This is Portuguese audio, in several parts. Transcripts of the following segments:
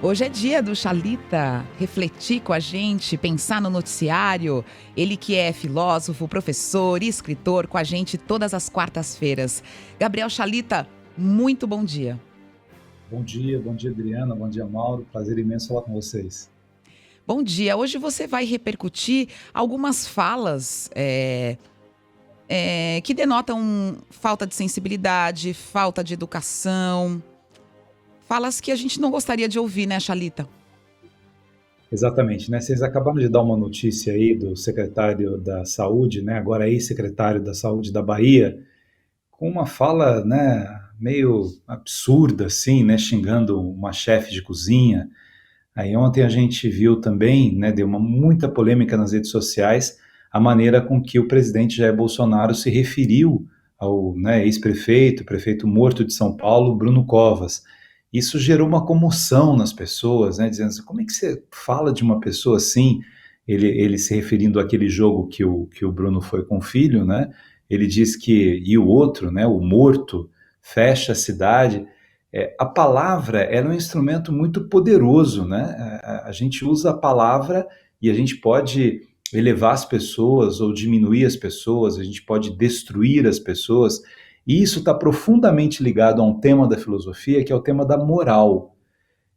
Hoje é dia do Xalita refletir com a gente, pensar no noticiário. Ele que é filósofo, professor e escritor com a gente todas as quartas-feiras. Gabriel Xalita, muito bom dia. Bom dia Adriana, bom dia Mauro, prazer imenso falar com vocês. Bom dia. Hoje você vai repercutir algumas falas que denotam falta de sensibilidade, falta de educação. Falas que a gente não gostaria de ouvir, né, Xalita? Exatamente, né? Vocês acabaram de dar uma notícia aí do secretário da Saúde, né? Agora ex-secretário da Saúde da Bahia, com uma fala, né, meio absurda, assim, né? Xingando uma chefe de cozinha. Aí ontem a gente viu também, né? Deu muita polêmica nas redes sociais a maneira com que o presidente Jair Bolsonaro se referiu ao, né, ex-prefeito, prefeito morto de São Paulo, Bruno Covas. Isso gerou uma comoção nas pessoas, né, dizendo assim, como é que você fala de uma pessoa assim? Ele se referindo àquele jogo que o Bruno foi com o filho, né? Ele diz que, e o outro, né, o morto, fecha a cidade. A palavra ela é um instrumento muito poderoso, né? A gente usa a palavra e a gente pode elevar as pessoas ou diminuir as pessoas, a gente pode destruir as pessoas, e isso está profundamente ligado a um tema da filosofia, que é o tema da moral.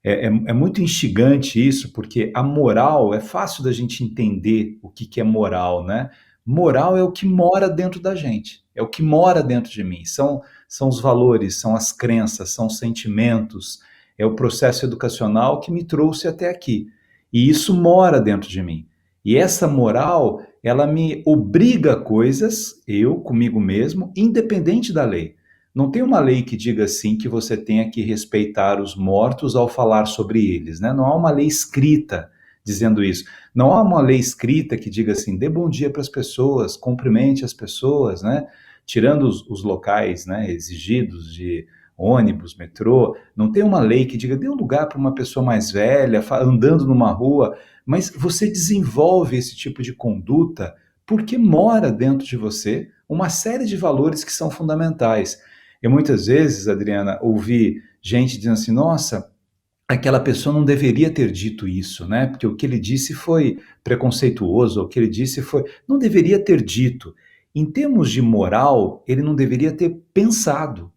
É muito instigante isso, porque a moral é fácil da gente entender o que é moral, né? Moral é o que mora dentro da gente, é o que mora dentro de mim. São os valores, são as crenças, são os sentimentos, é o processo educacional que me trouxe até aqui. E isso mora dentro de mim. E essa moral, ela me obriga a coisas, eu comigo mesmo, independente da lei. Não tem uma lei que diga assim que você tenha que respeitar os mortos ao falar sobre eles, né? Não há uma lei escrita dizendo isso. Não há uma lei escrita que diga assim, dê bom dia para as pessoas, cumprimente as pessoas, né? Tirando os locais, né, exigidos de ônibus, metrô, não tem uma lei que diga dê um lugar para uma pessoa mais velha, andando numa rua, mas você desenvolve esse tipo de conduta porque mora dentro de você uma série de valores que são fundamentais. Eu muitas vezes, Adriana, ouvi gente dizendo assim: nossa, aquela pessoa não deveria ter dito isso, né? Porque o que ele disse foi preconceituoso, o que ele disse foi. Não deveria ter dito. Em termos de moral, ele não deveria ter pensado,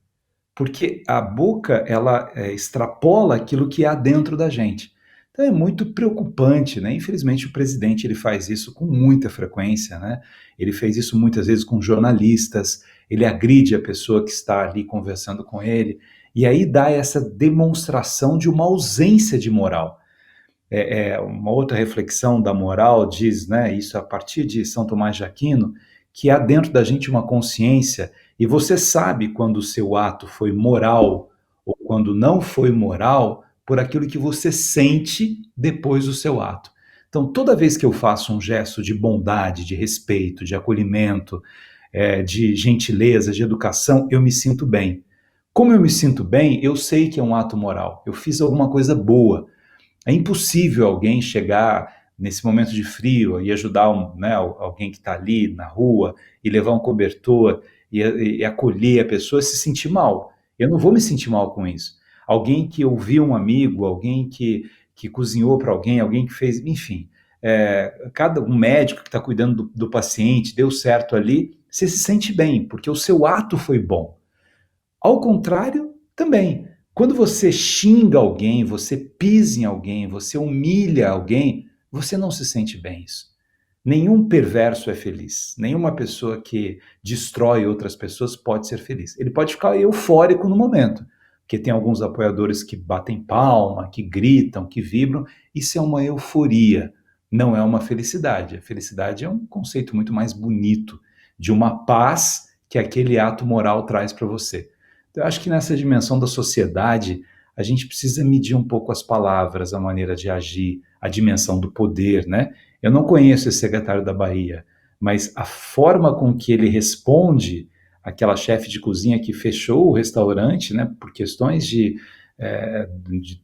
porque a boca ela extrapola aquilo que há dentro da gente. Então é muito preocupante, né? Infelizmente o presidente ele faz isso com muita frequência, né? Ele fez isso muitas vezes com jornalistas, ele agride a pessoa que está ali conversando com ele, e aí dá essa demonstração de uma ausência de moral. Uma outra reflexão da moral diz, né, isso a partir de São Tomás de Aquino, que há dentro da gente uma consciência e você sabe quando o seu ato foi moral ou quando não foi moral por aquilo que você sente depois do seu ato. Então, toda vez que eu faço um gesto de bondade, de respeito, de acolhimento, de gentileza, de educação, eu me sinto bem. Como eu me sinto bem, eu sei que é um ato moral. Eu fiz alguma coisa boa. É impossível alguém chegar nesse momento de frio e ajudar né, alguém que está ali na rua e levar um cobertor e acolher a pessoa e se sentir mal. Eu não vou me sentir mal com isso. Alguém que ouviu um amigo, alguém que cozinhou para alguém, alguém que fez, enfim, cada um médico que está cuidando do paciente deu certo ali, você se sente bem, porque o seu ato foi bom. Ao contrário, também. Quando você xinga alguém, você pisa em alguém, você humilha alguém, você não se sente bem isso. Nenhum perverso é feliz. Nenhuma pessoa que destrói outras pessoas pode ser feliz. Ele pode ficar eufórico no momento, porque tem alguns apoiadores que batem palma, que gritam, que vibram. Isso é uma euforia, não é uma felicidade. A felicidade é um conceito muito mais bonito, de uma paz que aquele ato moral traz para você. Então, eu acho que nessa dimensão da sociedade, a gente precisa medir um pouco as palavras, a maneira de agir, a dimensão do poder, né? Eu não conheço esse secretário da Bahia, mas a forma com que ele responde àquela chefe de cozinha que fechou o restaurante, né, por questões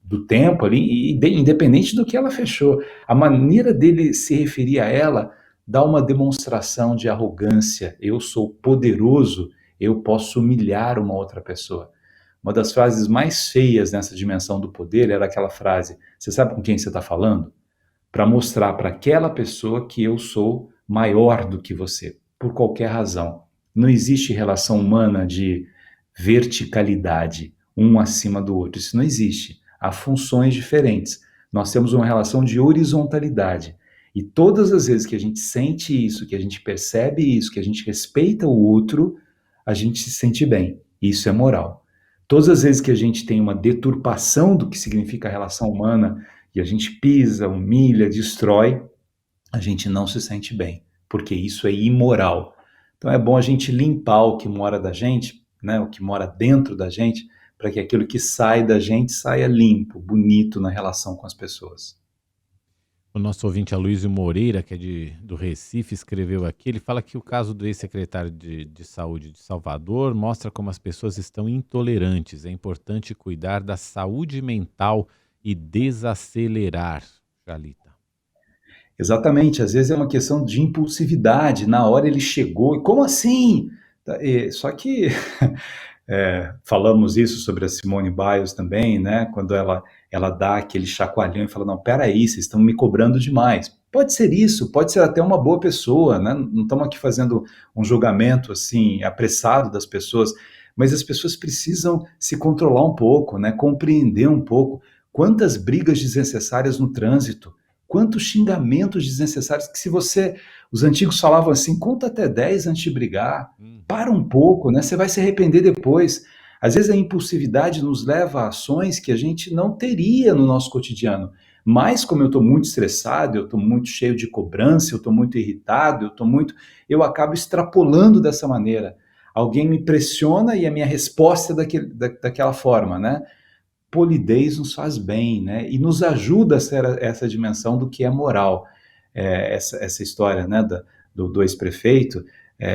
do tempo ali, e independente do que ela fechou, a maneira dele se referir a ela dá uma demonstração de arrogância. Eu sou poderoso, eu posso humilhar uma outra pessoa. Uma das frases mais feias nessa dimensão do poder era aquela frase: você sabe com quem você está falando? Para mostrar para aquela pessoa que eu sou maior do que você, por qualquer razão. Não existe relação humana de verticalidade, um acima do outro. Isso não existe. Há funções diferentes. Nós temos uma relação de horizontalidade. E todas as vezes que a gente sente isso, que a gente percebe isso, que a gente respeita o outro, a gente se sente bem. Isso é moral. Todas as vezes que a gente tem uma deturpação do que significa a relação humana e a gente pisa, humilha, destrói, a gente não se sente bem, porque isso é imoral. Então é bom a gente limpar o que mora da gente, né, o que mora dentro da gente, para que aquilo que sai da gente saia limpo, bonito na relação com as pessoas. O nosso ouvinte Aloysio Moreira, que é do Recife, escreveu aqui. Ele fala que o caso do ex-secretário de Saúde de Salvador mostra como as pessoas estão intolerantes. É importante cuidar da saúde mental e desacelerar, Jalita. Exatamente, às vezes é uma questão de impulsividade, na hora ele chegou, e como assim? Só que falamos isso sobre a Simone Biles também, né? Quando ela dá aquele chacoalhão e fala, não, peraí, vocês estão me cobrando demais. Pode ser isso, pode ser até uma boa pessoa, né? Não estamos aqui fazendo um julgamento assim apressado das pessoas, mas as pessoas precisam se controlar um pouco, né? Compreender um pouco quantas brigas desnecessárias no trânsito, quantos xingamentos desnecessários que se você, os antigos falavam assim, conta até 10 antes de brigar, para um pouco, né? Você vai se arrepender depois. Às vezes a impulsividade nos leva a ações que a gente não teria no nosso cotidiano. Mas como eu estou muito estressado, eu estou muito cheio de cobrança, eu estou muito irritado, eu acabo extrapolando dessa maneira. Alguém me pressiona e a minha resposta é daquela forma, né? Polidez nos faz bem, né? E nos ajuda a ser essa dimensão do que é moral. Essa história, né, do ex-prefeito,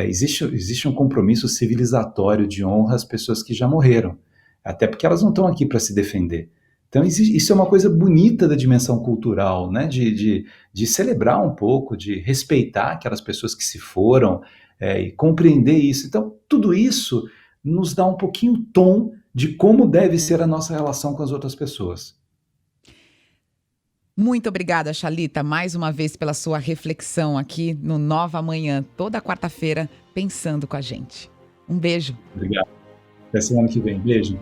existe um compromisso civilizatório de honra às pessoas que já morreram, até porque elas não estão aqui para se defender. Então, isso é uma coisa bonita da dimensão cultural, né? De celebrar um pouco, de respeitar aquelas pessoas que se foram, e compreender isso. Então, tudo isso nos dá um pouquinho o tom de como deve ser a nossa relação com as outras pessoas. Muito obrigada, Jalita, mais uma vez pela sua reflexão aqui no Nova Manhã, toda quarta-feira, pensando com a gente. Um beijo. Obrigado. Até semana que vem. Beijo.